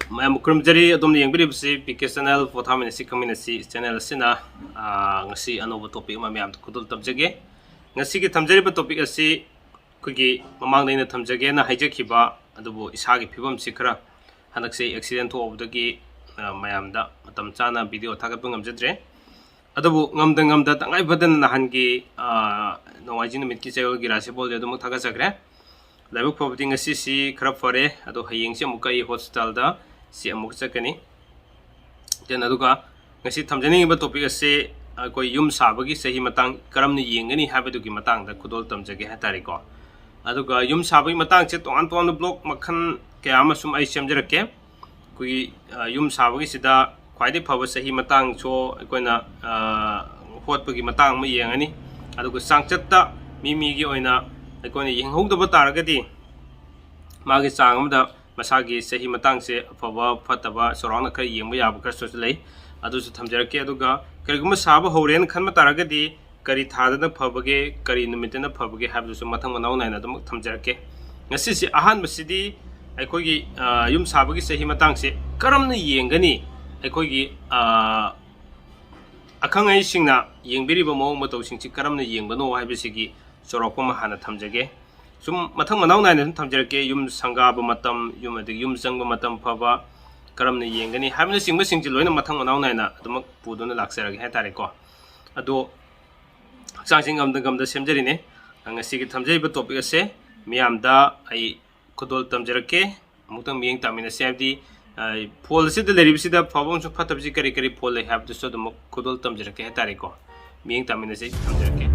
ꯃꯌꯥꯝ ꯈꯨꯔꯨꯝꯖꯔꯤ ꯑꯗꯣꯝꯅ ꯌꯦꯡꯕꯤꯔꯤꯕꯁꯤ ꯄꯤꯀꯦ channel ꯄꯣꯊꯥꯃꯤꯟꯅꯁꯤ ꯈꯪꯃꯤꯟꯅꯁꯤ channel ꯑꯁꯤꯅ ꯉꯁꯤ ꯑꯅꯧꯕ ꯇꯣꯄꯤꯛ ꯑꯃ ꯃꯌꯥꯝꯗ ꯈꯨꯗꯣꯜ ꯇꯝꯖꯒꯦ ꯉꯁꯤꯒꯤ ꯊꯝꯖꯔꯤꯕ ꯇꯣꯄꯤꯛ ꯑꯁꯤ ꯑꯩꯈꯣꯏꯒꯤ ꯃꯃꯥꯡꯗ ꯑꯩꯅ ꯊꯝꯖꯒꯦꯅ ꯍꯥꯏꯖꯈꯤꯕ ꯑꯗꯨꯕꯨ ꯏꯁꯥꯒꯤ ꯐꯤꯕꯝꯁꯤ ꯈꯔ ꯍꯟꯗꯛꯁꯦ ꯑꯦꯛꯁꯤꯗꯦꯟ ꯊꯣꯛꯑꯕꯗꯒꯤ ꯃꯌꯥꯝꯗ ꯃꯇꯝ ꯆꯥꯅ ꯚꯤꯗꯤꯑꯣ ꯊꯥꯒꯠꯄ ꯉꯝꯖꯗ꯭ꯔꯦ ꯑꯗꯨꯕꯨ ꯉꯝꯗ ꯇꯉꯥꯏ ꯐꯗꯅ ꯅꯍꯥꯟꯒꯤ ꯅꯣꯡꯃꯥꯏꯖꯤꯡ ꯅꯨꯃꯤꯠꯀꯤ ꯆꯌꯣꯜꯒꯤ ꯔꯥꯁꯤꯐꯣꯜꯁꯦ ꯑꯗꯨꯃꯛ ꯊꯥꯒꯠꯆꯈ꯭ꯔꯦ ꯂꯥꯏꯕꯛ ꯐꯕꯗꯤ ꯉꯁꯤꯁꯤ ꯈꯔ ꯐꯔꯦ ꯑꯗꯣ ꯍꯌꯦꯡꯁꯤ ꯑꯃꯨꯛꯀ ꯑꯩ ꯍꯣꯁꯄꯤꯇꯥꯜꯗ ꯁꯤ ꯑꯃꯨꯛ ꯆꯠꯀꯅꯤ ꯗꯦꯟ ꯑꯗꯨꯒ ꯉꯁꯤ ꯊꯝꯖꯅꯤꯡꯉꯤꯕ ꯇꯣꯄꯤꯛ ꯑꯁꯤ ꯑꯩꯈꯣꯏ ꯌꯨꯝ ꯁꯥꯕꯒꯤ ꯆꯍꯤ ꯃꯇꯥꯡ ꯀꯔꯝꯅ ꯌꯦꯡꯒꯅꯤ ꯍꯥꯏꯕꯗꯨꯒꯤ ꯃꯇꯥꯡꯗ ꯈꯨꯗꯣꯜ ꯇꯝꯖꯒꯦ ꯍꯥꯏꯇꯥꯔꯦꯀꯣ ꯑꯗꯨꯒ ꯌꯨꯝ ꯁꯥꯕꯒꯤ ꯃꯇꯥꯡꯁꯦ ꯇꯣꯉꯥꯟ ꯇꯣꯉꯥꯟꯕ ꯕ꯭ꯂꯣꯛ ꯃꯈꯜ ꯀꯌꯥ ꯑꯃ ꯁꯨꯝ ꯑꯩ ꯁꯦꯝꯖꯔꯛꯀꯦ ꯑꯩꯈꯣꯏꯒꯤ ꯌꯨꯝ ꯁꯥꯕꯒꯤꯁꯤꯗ ꯈ꯭ꯋꯥꯏꯗꯒꯤ ꯐꯕ ꯆꯍꯤ ꯃꯇꯥꯡꯁꯨ ꯑꯩꯈꯣꯏꯅ ꯍꯣꯠꯄꯒꯤ ꯃꯇꯥꯡ ꯑꯃ ꯌꯦꯡꯉꯅꯤ ꯑꯗꯨꯒ ꯆꯥꯡꯆꯠꯇ ꯃꯤꯒꯤ ꯑꯣꯏꯅ ꯑꯩꯈꯣꯏꯅ ꯌꯦꯡꯍꯧꯗꯕ ꯇꯥꯔꯒꯗꯤ ꯃꯥꯒꯤ ꯆꯥꯡ ꯑꯃꯗ ꯃꯁꯥꯒꯤ ꯆꯍꯤ ꯃꯇꯥꯡꯁꯦ ꯑꯐꯕ ꯐꯠꯇꯕ ꯆꯥꯎꯔꯥꯛꯅ ꯈꯔ ꯌꯦꯡꯕ ꯌꯥꯕ ꯈꯔꯁꯨ ꯂꯩ ꯑꯗꯨꯁꯨ ꯊꯝꯖꯔꯛꯀꯦ ꯑꯗꯨꯒ ꯀꯔꯤꯒꯨꯝꯕ ꯁꯥꯕ ꯍꯧꯔꯦꯅ ꯈꯟꯕ ꯇꯥꯔꯒꯗꯤ ꯀꯔꯤ ꯊꯥꯗꯅ ꯐꯕꯒꯦ ꯀꯔꯤ ꯅꯨꯃꯤꯠꯇꯅ ꯐꯕꯒꯦ ꯍꯥꯏꯕꯗꯨꯁꯨ ꯃꯊꯪ ꯃꯅꯥꯎ ナꯏꯅ ꯑꯗꯨꯃꯛ ꯊꯝꯖꯔꯛꯀꯦ ꯉꯁꯤꯁꯤ ꯑꯍꯥꯟꯕꯁꯤꯗꯤ ꯑꯩꯈꯣꯏꯒꯤ ꯌꯨꯝ ꯁꯥꯕꯒꯤ ꯆꯍꯤ ꯃꯇꯥꯡꯁꯦ ꯀꯔꯝꯅ ꯌꯦꯡꯒꯅꯤ ꯑꯩꯈꯣꯏꯒꯤ ꯑꯈꯪ ꯑꯍꯩꯁꯤꯡꯅ ꯌꯦꯡꯕꯤꯔꯤꯕ ꯃꯑꯣꯡ ꯃꯇꯧꯁꯤꯡꯁꯤ ꯀꯔꯝꯅ ꯌꯦꯡꯕꯅꯣ ꯍꯥꯏꯕꯁꯤꯒꯤ ꯆꯥꯎꯔꯥꯛꯄ ꯑꯃ ꯍꯥꯟꯅ ꯊꯝꯖꯒꯦ ꯁꯨꯝ ꯃꯊꯪ ꯃꯅꯥꯎ ナꯏꯅ ꯁꯨꯝ ꯊꯝꯖꯔꯛꯀꯦ ꯌꯨꯝ ꯁꯪꯒꯥꯕ ꯃꯇꯝ ꯌꯨꯝ ꯑꯗꯒꯤ ꯌꯨꯝ ꯆꯪꯕ ꯃꯇꯝ ꯐꯕ ꯀꯔꯝꯅ ꯌꯦꯡꯒꯅꯤ ꯍꯥꯏꯕꯅꯆꯤꯡꯕꯁꯤꯡꯁꯤ ꯂꯣꯏꯅ ꯃꯊꯪ ꯃꯅꯥꯎ ナꯏꯅ ꯑꯗꯨꯃꯛ ꯄꯨꯗꯨꯅ ꯂꯥꯛꯆꯔꯒꯦ ꯍꯥꯏꯇꯥꯔꯦꯀꯣ ꯑꯗꯣ ꯍꯛꯆꯥꯡꯁꯤ ꯉꯝꯗ ꯁꯦꯝꯖꯔꯤꯅꯦ ꯉꯁꯤꯒꯤ ꯊꯝꯖꯔꯤꯕ ꯇꯣꯄꯤꯛ ꯑꯁꯦ ꯃꯤꯌꯥꯝꯗ ꯑꯩ ꯈꯨꯗꯣꯜ ꯇꯝꯖꯔꯛꯀꯦ ꯑꯃꯨꯛꯇꯪ ꯃꯤꯠꯌꯦꯡ ꯇꯥꯃꯤꯟꯅꯁꯤ ꯍꯥꯏꯕꯗꯤ ꯐꯣꯜ ꯑꯁꯤꯗ ꯂꯩꯔꯤꯕꯁꯤꯗ ꯐꯕ ꯑꯃꯁꯨꯡ ꯐꯠꯇꯕꯁꯤ ꯀꯔꯤ ꯐꯣꯜ ꯂꯩ ꯍꯥꯏꯕꯗꯨꯁꯨ ꯑꯗꯨꯃꯛ ꯈꯨꯗꯣꯜ ꯇꯝꯖꯔꯛꯀꯦ ꯍꯥꯏꯇꯥꯔꯦꯀꯣ ꯃꯤꯠꯌꯦꯡ ꯇꯥꯃꯤꯟꯅꯁꯤ ꯊꯝꯖꯔꯛꯀꯦ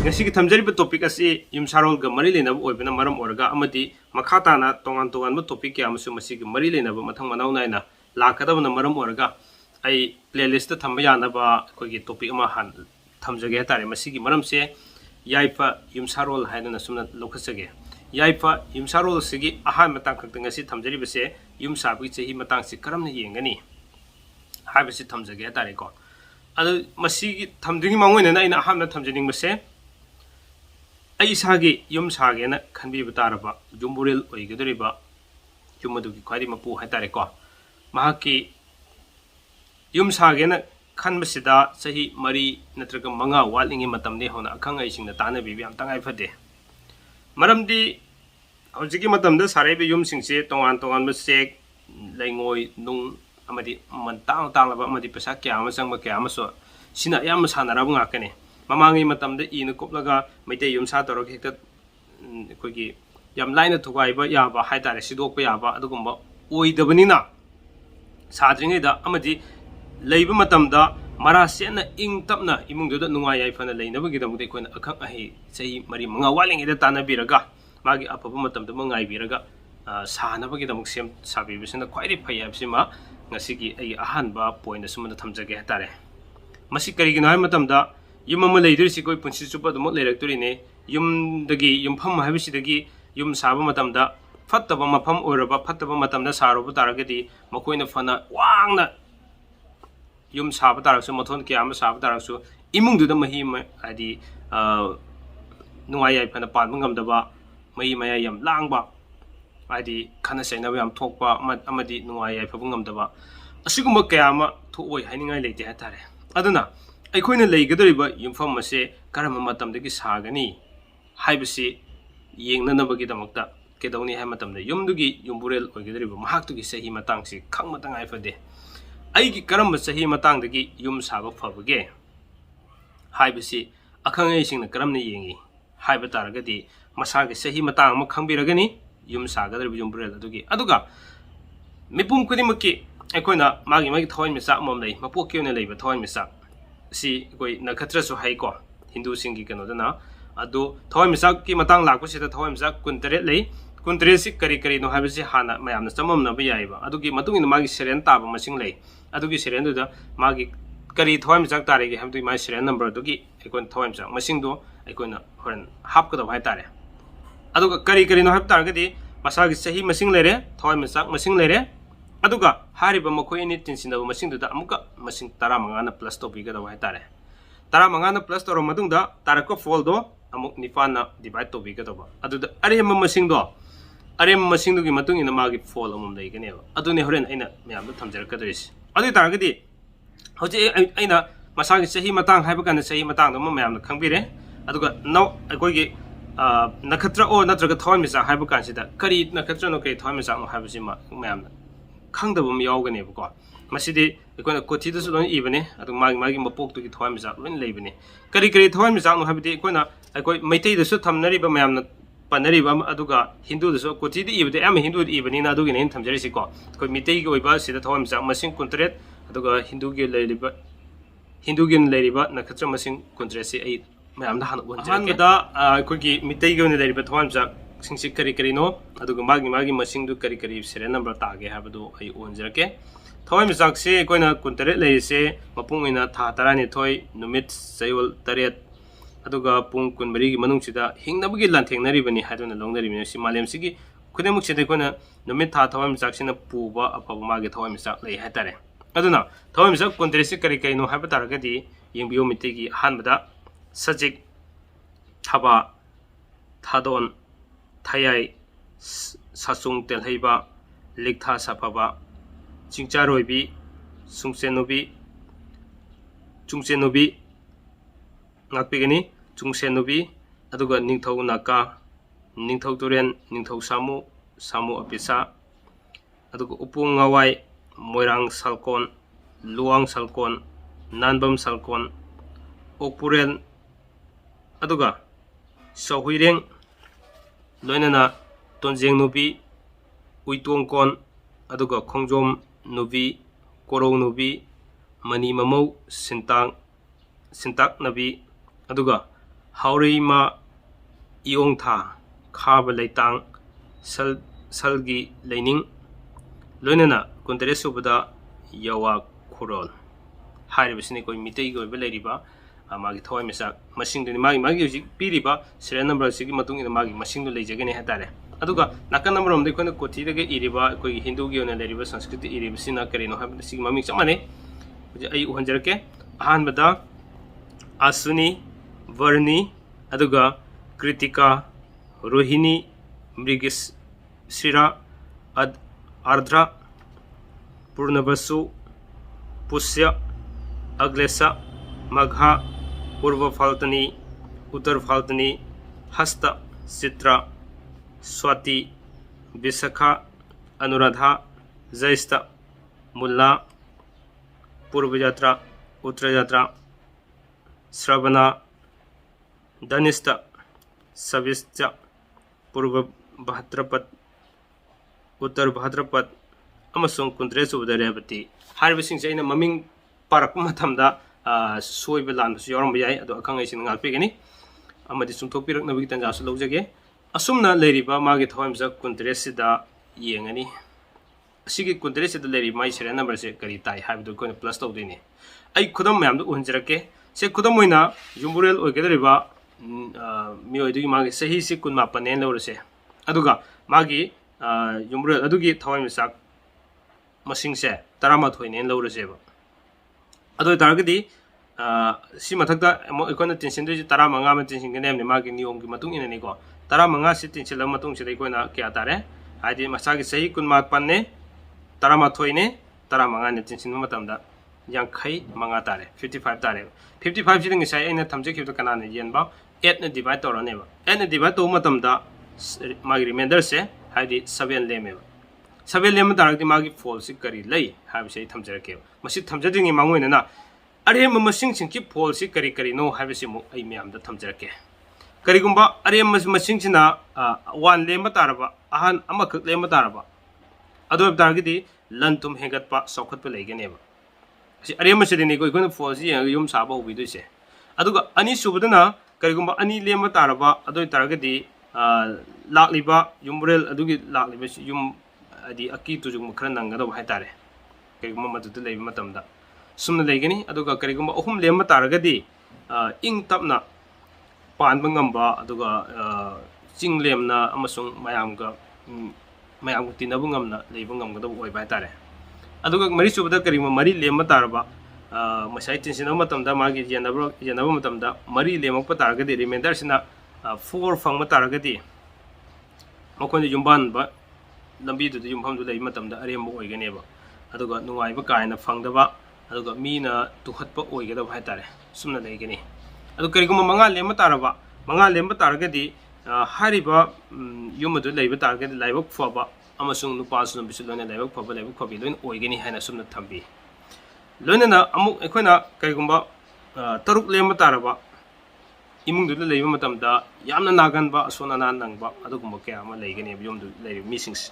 ꯉꯁꯤꯒꯤ ꯊꯝꯖꯔꯤꯕ ꯇꯣꯄꯤꯛ ꯑꯁꯤ ꯌꯨꯝꯁꯥꯔꯣꯜꯒ ꯃꯔꯤ ꯂꯩꯅꯕ ꯑꯣꯏꯕꯅ ꯃꯔꯝ ꯑꯣꯏꯔꯒ ꯑꯃꯗꯤ ꯃꯈꯥ ꯇꯥꯅ ꯇꯣꯉꯥꯟ ꯇꯣꯉꯥꯟꯕ ꯇꯣꯄꯤꯛ ꯀꯌꯥ ꯑꯃꯁꯨ ꯃꯁꯤꯒꯤ ꯃꯔꯤ ꯂꯩꯅꯕ ꯃꯊꯪ ꯃꯅꯥꯎ ナꯏꯅ ꯂꯥꯛꯀꯗꯕꯅ ꯃꯔꯝ ꯑꯣꯏꯔꯒ ꯑꯩ ꯄ꯭ꯂꯦꯂꯤꯁꯇ ꯊꯝꯕ ꯌꯥꯅꯕ ꯑꯩꯈꯣꯏꯒꯤ ꯇꯣꯄꯤꯛ ꯑꯃ ꯊꯝꯖꯒꯦ ꯍꯥꯏꯇꯥꯔꯦ ꯃꯁꯤꯒꯤ ꯃꯔꯝꯁꯦ ꯌꯥꯏꯐ ꯌꯨꯝꯁꯥꯔꯣꯜ ꯍꯥꯏꯗꯨꯅ ꯁꯨꯝꯅ ꯂꯧꯈꯠꯆꯒꯦ ꯌꯥꯏꯐ ꯌꯨꯝꯁꯥꯔꯣꯜ ꯑꯁꯤꯒꯤ ꯑꯍꯥꯟꯕ ꯇꯥꯡꯀꯛꯇ ꯉꯁꯤ ꯊꯝꯖꯔꯤꯕꯁꯦ ꯌꯨꯝ ꯁꯥꯕꯒꯤ ꯆꯍꯤ ꯃꯇꯥꯡꯁꯤ ꯀꯔꯝꯅ ꯌꯦꯡꯒꯅꯤ ꯍꯥꯏꯕꯁꯤ ꯊꯝꯖꯒꯦ ꯍꯥꯏꯇꯥꯔꯦꯀꯣ ꯑꯗꯨ ꯃꯁꯤꯒꯤ ꯊꯝꯗ꯭ꯔꯤꯉꯩ ꯃꯥꯡꯑꯣꯏꯅꯅ ꯑꯩꯅ ꯑꯍꯥꯟꯕ ꯊꯝꯖꯅꯤꯡꯕꯁꯦ ꯑꯩ ꯏꯁꯥꯒꯤ ꯌꯨꯝ ꯁꯥꯒꯦꯅ ꯈꯟꯕꯤꯕ ꯇꯥꯔꯕ ꯌꯨꯝꯕꯨꯔꯦꯜ ꯑꯣꯏꯒꯗꯧꯔꯤꯕ ꯌꯨꯝ ꯑꯗꯨꯒꯤ ꯈ꯭ꯋꯥꯏꯗꯒꯤ ꯃꯄꯨ ꯍꯥꯏꯇꯥꯔꯦꯀꯣ ꯃꯍꯥꯛꯀꯤ ꯌꯨꯝ ꯁꯥꯒꯦꯅ ꯈꯟꯕꯁꯤꯗ ꯆꯍꯤ 4 ꯅꯠꯇ꯭ꯔꯒ 5 ꯋꯥꯠꯂꯤꯉꯩ ꯃꯇꯝꯗꯒꯤ ꯍꯧꯅ ꯑꯈꯪ ꯑꯍꯩꯁꯤꯡꯅ ꯇꯥꯟꯅꯕꯤꯕ ꯌꯥꯝ ꯇꯉꯥꯏ ꯐꯗꯦ ꯃꯔꯝꯗꯤ ꯍꯧꯖꯤꯛꯀꯤ ꯃꯇꯝꯗ ꯁꯥꯔꯤꯕ ꯌꯨꯝꯁꯤꯡꯁꯦ ꯇꯣꯉꯥꯟ ꯇꯣꯉꯥꯟꯕ ꯆꯦꯛ ꯂꯩꯉꯣꯏ ꯅꯨꯡ ꯑꯃꯗꯤ ꯃꯃꯜ ꯇꯥꯡꯂꯕ ꯑꯃꯗꯤ ꯄꯩꯁꯥ ꯀꯌꯥ ꯑꯃ ꯆꯪꯕ ꯀꯌꯥ ꯑꯃꯁꯨ ꯁꯤꯅ ꯑꯌꯥꯝꯕ ꯁꯥꯟꯅꯔꯕ ꯉꯥꯛꯀꯅꯤ ꯃꯃꯥꯡꯒꯤ ꯃꯇꯝꯗ ꯏꯅ ꯀꯨꯞꯂꯒ ꯃꯩꯇꯩ ꯌꯨꯝꯁꯥ ꯇꯧꯔꯒ ꯍꯦꯛꯇ ꯑꯩꯈꯣꯏꯒꯤ ꯌꯥꯝ ꯂꯥꯏꯅ ꯊꯨꯒꯥꯏꯕ ꯌꯥꯕ ꯍꯥꯏꯇꯥꯔꯦ ꯁꯤꯗꯣꯛꯄ ꯌꯥꯕ ꯑꯗꯨꯒꯨꯝꯕ ꯑꯣꯏꯗꯕꯅꯤꯅ साद्रिङꯩꯗ ꯑꯃꯗꯤ ꯂꯩꯕ ꯃꯇꯝꯗ ꯃꯔꯥ ꯁꯦꯠꯅ ꯏꯪ ꯇꯞꯅ ꯏꯃꯨꯡꯗꯨꯗ ꯅꯨꯡꯉꯥꯏ ꯌꯥꯏꯐꯅ ꯂꯩꯅꯕꯒꯤꯗꯃꯛꯇ ꯑꯩꯈꯣꯏꯅ ꯑꯈꯪ ꯑꯍꯩ ꯆꯍꯤ 4-5 ꯋꯥꯠꯂꯤꯉꯩꯗ ꯇꯥꯟꯅꯕꯤꯔꯒ ꯃꯥꯒꯤ ꯑꯐꯕ ꯃꯇꯝꯗꯨꯃ ꯉꯥꯏꯕꯤꯔꯒ ꯁꯥꯅꯕꯒꯤꯗꯃꯛ ꯁꯦꯝ ꯁꯥꯕꯤꯕꯁꯤꯅ ꯈ꯭ꯋꯥꯏꯗꯒꯤ ꯐꯩ ꯍꯥꯏꯕꯁꯤꯃ ꯉꯁꯤꯒꯤ ꯑꯩꯒꯤ ꯑꯍꯥꯟꯕ ꯄꯣꯏꯟꯠ ꯑꯁꯨꯝꯅ ꯊꯝꯖꯒꯦ ꯍꯥꯏꯇꯥꯔꯦ ꯃꯁꯤ ꯀꯔꯤꯒꯤꯅꯣ ꯍꯥꯏꯕ ꯃꯇꯝꯗ ꯌꯨꯝ ꯑꯃ ꯂꯩꯗꯣꯔꯤꯁꯤ ꯑꯩꯈꯣꯏ ꯄꯨꯟꯁꯤ ꯆꯨꯞꯄ ꯑꯗꯨꯃꯛ ꯂꯩꯔꯛꯇꯣꯔꯤꯅꯦ ꯌꯨꯝꯗꯒꯤ ꯌꯨꯝꯐꯝ ꯍꯥꯏꯕꯁꯤꯗꯒꯤ ꯌꯨꯝ ꯁꯥꯕ ꯃꯇꯝꯗ ꯐꯠꯇꯕ ꯃꯐꯝ ꯑꯣꯏꯔꯕ ꯐꯠꯇꯕ ꯃꯇꯝꯗ ꯁꯥꯔꯨꯕ ꯇꯥꯔꯒꯗꯤ ꯃꯈꯣꯏꯅ ꯐꯅ ꯋꯥꯡꯅ ꯌꯨꯝ ꯁꯥꯕ ꯇꯥꯔꯒꯁꯨ ꯃꯊꯣꯟ ꯀꯌꯥ ꯑꯃ ꯁꯥꯕ ꯇꯥꯔꯒꯁꯨ ꯏꯃꯨꯡꯗꯨꯗ ꯃꯍꯤ ꯍꯥꯏꯗꯤ ꯅꯨꯡꯉꯥꯏ ꯌꯥꯏꯐꯅ ꯄꯥꯟꯕ ꯉꯝꯗꯕ ꯃꯍꯤ ꯃꯌꯥꯏ ꯌꯥꯝ ꯂꯥꯡꯕ ꯍꯥꯏꯗꯤ ꯈꯠꯅ ꯆꯩꯅꯕ ꯌꯥꯝ ꯊꯣꯛꯄ ꯑꯃꯗꯤ ꯅꯨꯡꯉꯥꯏ ꯌꯥꯏꯐꯕ ꯉꯝꯗꯕ ꯑꯁꯤꯒꯨꯝꯕ ꯀꯌꯥ ꯑꯃ ꯊꯣꯛꯑꯣꯏ ꯍꯥꯏꯅꯤꯡꯉꯥꯏ ꯂꯩꯇꯦ ꯍꯥꯏꯇꯥꯔꯦ ꯑꯗꯨꯅ ꯑꯩꯈꯣꯏꯅ ꯂꯩꯒꯗꯧꯔꯤꯕ ꯌꯨꯝꯐꯝ ꯑꯁꯦ ꯀꯔꯝꯕ ꯃꯇꯝꯗꯒꯤ ꯁꯥꯒꯅꯤ ꯍꯥꯏꯕꯁꯤ ꯌꯦꯡꯅꯅꯕꯒꯤꯗꯃꯛꯇ ꯀꯩꯗꯧꯅꯤ ꯍꯥꯏꯕ ꯃꯇꯝꯗ ꯌꯨꯝꯗꯨꯒꯤ ꯌꯨꯝꯕꯨꯔꯦꯜ ꯑꯣꯏꯒꯗꯧꯔꯤꯕ ꯃꯍꯥꯛꯇꯨꯒꯤ ꯆꯍꯤ ꯃꯇꯥꯡꯁꯤ ꯈꯪꯕ ꯇꯉꯥꯏ ꯐꯗꯦ ꯑꯩꯒꯤ ꯀꯔꯝꯕ ꯆꯍꯤ ꯃꯇꯥꯡꯗꯒꯤ ꯌꯨꯝ ꯁꯥꯕ ꯐꯕꯒꯦ ꯍꯥꯏꯕꯁꯤ ꯑꯈꯪ ꯑꯍꯩꯁꯤꯡꯅ ꯀꯔꯝꯅ ꯌꯦꯡꯉꯤ ꯍꯥꯏꯕ ꯇꯥꯔꯒꯗꯤ ꯃꯁꯥꯒꯤ ꯆꯍꯤ ꯃꯇꯥꯡ ꯑꯃ ꯈꯪꯕꯤꯔꯒꯅꯤ ꯌꯨꯝ ꯁꯥꯒꯗꯧꯔꯤꯕ ꯌꯨꯝꯕꯨꯔꯦꯜ ꯑꯗꯨꯒꯤ ꯑꯗꯨꯒ ꯃꯤꯄꯨꯝ ꯈꯨꯗꯤꯡꯃꯛꯀꯤ ꯑꯩꯈꯣꯏꯅ ꯃꯥꯒꯤ ꯊꯋꯥꯏꯃꯤꯆꯥꯛ ꯑꯃꯃꯝ ꯂꯩ ꯃꯄꯣꯛꯀꯤ ꯑꯣꯏꯅ ꯂꯩꯕ ꯊꯋꯥꯏꯃꯤꯆꯥꯛ ꯑꯁꯤ ꯑꯩꯈꯣꯏ ꯅꯈꯠꯇ꯭ꯔꯁꯨ ꯍꯩꯀꯣ ꯍꯤꯟꯗꯨꯁꯤꯡꯒꯤ ꯀꯩꯅꯣꯗꯅ ꯑꯗꯨ ꯊꯋꯥꯏꯃꯤꯆꯥꯛꯀꯤ ꯃꯇꯥꯡ ꯂꯥꯛꯄꯁꯤꯗ ꯊꯋꯥꯏꯃꯤꯆꯥꯛ 19 ꯂꯩ 19ꯁꯤ ꯀꯔꯤꯅꯣ ꯍꯥꯏꯕꯁꯤ ꯍꯥꯟꯅ ꯃꯌꯥꯝꯅ ꯆꯃꯝꯅꯕ ꯌꯥꯏꯕ ꯑꯗꯨꯒꯤ ꯃꯇꯨꯡ ꯏꯟꯅ ꯃꯥꯒꯤ ꯁꯦꯔꯦꯟ ꯇꯥꯕ ꯃꯁꯤꯡ ꯂꯩ ꯑꯗꯨꯒꯤ ꯁꯦꯔꯦꯟꯗꯨꯗ ꯃꯥꯒꯤ ꯀꯔꯤ ꯊꯋꯥꯏꯃꯤꯆꯥꯛ ꯇꯥꯔꯤꯒꯦ ꯍꯥꯏꯕꯗꯨꯒꯤ ꯃꯥꯒꯤ ꯁꯦꯔꯦꯟ ꯅꯝꯕꯔꯗꯨꯒꯤ ꯑꯩꯈꯣꯏꯅ ꯊꯋꯥꯏꯃꯤꯆꯥꯛ ꯃꯁꯤꯡꯗꯣ ꯑꯩꯈꯣꯏꯅ ꯍꯣꯔꯦꯟ ꯍꯥꯞꯀꯗꯕ ꯍꯥꯏꯇꯥꯔꯦ ꯑꯗꯨꯒ ꯀꯔꯤꯅꯣ ꯍꯥꯏꯕ ꯇꯥꯔꯒꯗꯤ ꯃꯁꯥꯒꯤ ꯆꯍꯤ ꯃꯁꯤꯡ ꯂꯩꯔꯦ ꯊꯋꯥꯏꯃꯤꯆꯥꯛ ꯃꯁꯤꯡ ꯂꯩꯔꯦ ꯑꯗꯨꯒ ꯍꯥꯏꯔꯤꯕ ꯃꯈꯣꯏ ꯑꯅꯤ ꯇꯤꯟꯁꯤꯟꯅꯕ ꯃꯁꯤꯡꯗꯨꯗ ꯑꯃꯨꯛꯀ ꯃꯁꯤꯡ 15ꯅ ꯄ꯭ꯂꯁ ꯇꯧꯕꯤꯒꯗꯕ ꯍꯥꯏꯇꯥꯔꯦ tara mangana plus toro matungda tarako fold do amuk nipana divide to bi gadaba aduda arem masing do arem masing do gi matung ina magi fold amum dai gane ba aduni horen aina myam do thamjar ka dois adu taragadi hoje aina masagi chahi matang haiba kan chahi matang do myam do khangbire aduga now akoi gi nakatra o natraga thawai misa haiba kan sida kari nakatra no kai thawai misa no haiba sima myam khangdabum yawgane ba ko masidi ikona kothi da sulon ibane adu magi magi mapok tu gi thawai misa lon leibane kari kari thawai misa no habidi ikona akoi maitai da su thamnari ba myam na panari ba aduga hindu da su kothi di ibade am hindu di ibani na adugi nen thamjari si ko koi mitai gi oiba sida thawai misa masing kuntret aduga hindu gi leiliba hindu gi leiriba nakatra masing kuntret si ai myam da han wonjake da koi gi mitai gi ne leiriba thawai misa singsi kari kari no aduga magi magi masing du kari kari serial number ta ge habadu ai wonjake thawai misak se koina kuntret leise mapung ina tha tarani thoi numit sayol taret aduga pung kunbari gi manung sida hingnabagi lanthengnari bani haduna longnari mi si malem sigi khudemuk sida koina numit tha thawai misak sina puba apaba magi thawai misak lei hatare aduna thawai misak kuntret se kari kari no haba taragadi yengbiyo mitegi hanbada sajik thaba thadon thayai sasung telhaiba liktha sapaba chingcharoibi sungsenobi chungsenobi ngakpigani chungsenobi aduga ningthau naka ningthau turen ningthau samu samu apisa aduga upung ngawai moirang salkon luang salkon nanbam salkon okpuren aduga sohuireng loinana tonjeng nubi uitongkon aduga khongjom nubi korong nubi mani mamau sintak nabi aduga haurima iong tha khaba leitang salgi leining loinana kuntare subada yawa khurol hairibasini koi mitei goi beleiriba magi thawai misa masing duni magi hujik piriba serial number sigi matung ina magi masing du leijagene hatare aduga nakan number om de koina kothi de iriba koi hindu gi ona leriba sanskrit iriba sina karino ha sigi maming chamane ai uhanjarke ahan bada asuni varni aduga kritika rohini mrigis sira ardra purnabasu pusya aglesa magha पूर्व फाल्तनी उत्तर फाल्तनी हस्त चित्र स्वाति विशाखा अनुराधा ज्येष्ठ मुल्ला पूर्व यात्रा उत्तर यात्रा श्रवणा धनिष्ठ सविष्ट पूर्व भाद्रपद उत्तर भाद्रपद अमसुंग कुंद्रे सुबदा रेवती हारबसिंग से ममिंग park मथमदा सोइबा लानबसु यावरम याय अदो अखंगै सिन ngakpegani amadi sumthokpirak nabi tanja su lojage asumna leiriba magi thawamsa kuntres sida yengani asigi kuntres sida leiri mai serial number se kari tai habdu ko plus tawdini ai khudam mayam du unjirake se khudam moina yumburel oigedariba mioi du magi sahi si kunma panen lorse aduga magi yumburel adugi thawamsa masing se tarama thoinen lorse ba ado targadi si mathakta ekona tension du tara manga ma tension gane ne magi niyom gi matung ina ni ko tara manga si tension la matung se ekona kya tare haidi masagi sahi kun mat panne tara ma thoine tara manga ne tension matam da yang khai manga tare 55 tare 55 siding sai ina thamje khib to kana ne yen ba 8 ne divide to ne ba 8 ne divide to matam da magi remainder se haidi 7 leme ba 7 leme taragdi magi false kari lai habi sei thamjarake masi thamjadingi mangoina na are masing sing ki false kari kari no habi se mu ai myam da thamjarake kari gumba are masing sina 1 leme taraba ahan amakak leme taraba ado taragdi lantum hengat pa sokhat pa leigene ba si are masidini ko ikon false yum saba ubi du se aduga ani subadana kari gumba ani leme taraba ado taragdi lakliba yumrel adugi lakliba yum adi aki tu jung khran nang do hai tare kayuma madu de lei matam da sumna leigani aduga kariguma ohum lem taragadi ing tapna pan bangam ba aduga ching lemna amasung mayam ga tinabungam na leibungam ga do oi bai tare aduga mari subada karima mari lem taraba masai tinsinau matamda magi yenaba matamda mari lemokpa taragadi remainder sina 4 fangma taragadi makon yumban ba lambi du yumpham du lei matamda arembo oiganeba aduga nungaiba kaina fangdaba aduga mina tuhatpa oigada haitare sumna leigani adu kariguma manga lemma taragadi hariba yumadu leiba taragadi laibak faba amasung nupasu bisulona laibak faba laibak fabi loin oigani haina sumna thambi loinana amuk ekhona karigumba taruk lemma taraba imung du leiba matamda yamna naganba asona nan nangba adugumba kya ama leigani yum du leiba meetings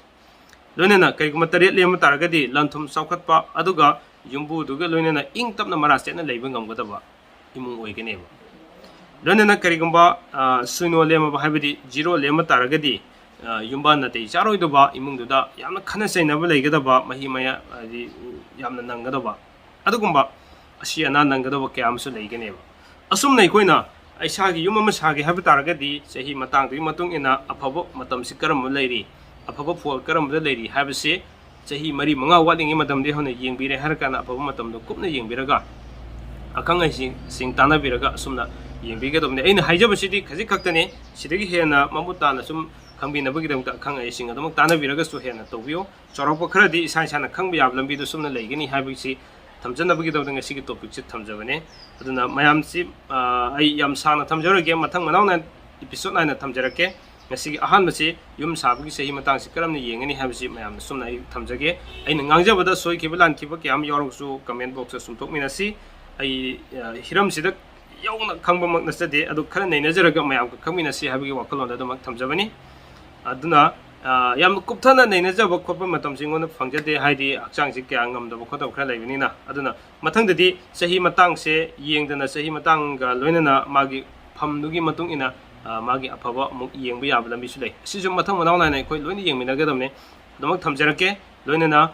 loinana karigumba taret lemma taragadi lanthum saukhatpa aduga yumbu duga loinana ing tapna marasena leiba ngamgadaba imung oiganeba loinana karigumba suino lema habidi zero lema taragadi yumba nate charoidoba imung duda yamna khana sainaba leigadaba mahi maya yamna nangadaba adugumba asi ana nangadaba kya amsu leiganeba asumna ikoina aisagi yum ama sagi hab taragadi chahi matang du matung ina afabo matam sikaram leiri afabo phol karam leiri habse chahi mari manga walingi matam de hone yengbire harkana afabo matam do kupna yengbiraga akang ai sing tana biraga asumna yengbiga domne aina haijabasidi khaji khaktane sidagi hena mamutana sum khangbinabagi damta akang ai sing adamuk tana biraga su hena tobio chorokpa kharadi isa isana khangbi yab lambi do sumna leigani habisi thamjanabagi dawda ngasigi topic se thamjabane aduna mayam si ai yam sana thamjarage mathang manawna episode na thamjarake ngasigi ahan masi yum sabagi sahi matang si karamni yengani habisi mayam sumna ai thamjage aina ngangjabada soi kibalan kiba kyam yoroksu comment box sum tokminasi ai hiram sidak yauna khangbamak nasade adu khana nainajaraga mayam khangminasi habigi wakalonda damak thamjabani aduna yam kupthana nainajaba khoppa matam singona phangjade haidi akchang si kya ngamdaba khotab khara leibinina aduna mathangdadi sahi matang se yengdana sahi matang ga loinana magi phamdugi matung ina magi afaba muk yengba yab lambi su lei sijum mathang manawna nai khoi loini yengminaga damne damak thamjarake loinana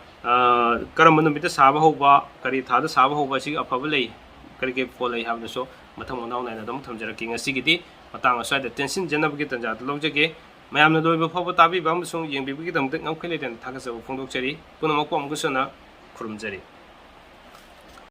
karam numita saba hoba kari thada saba hoba si afaba lei karike folai habna so mathang manawna na dam thamjarake ngasigidi matang asai tension janabagi tanja lojage mayamna loiba foba tabi bam sung yengbibigi dam ngam khele den thakasa phongdok chari punama ko amgusana khurumjari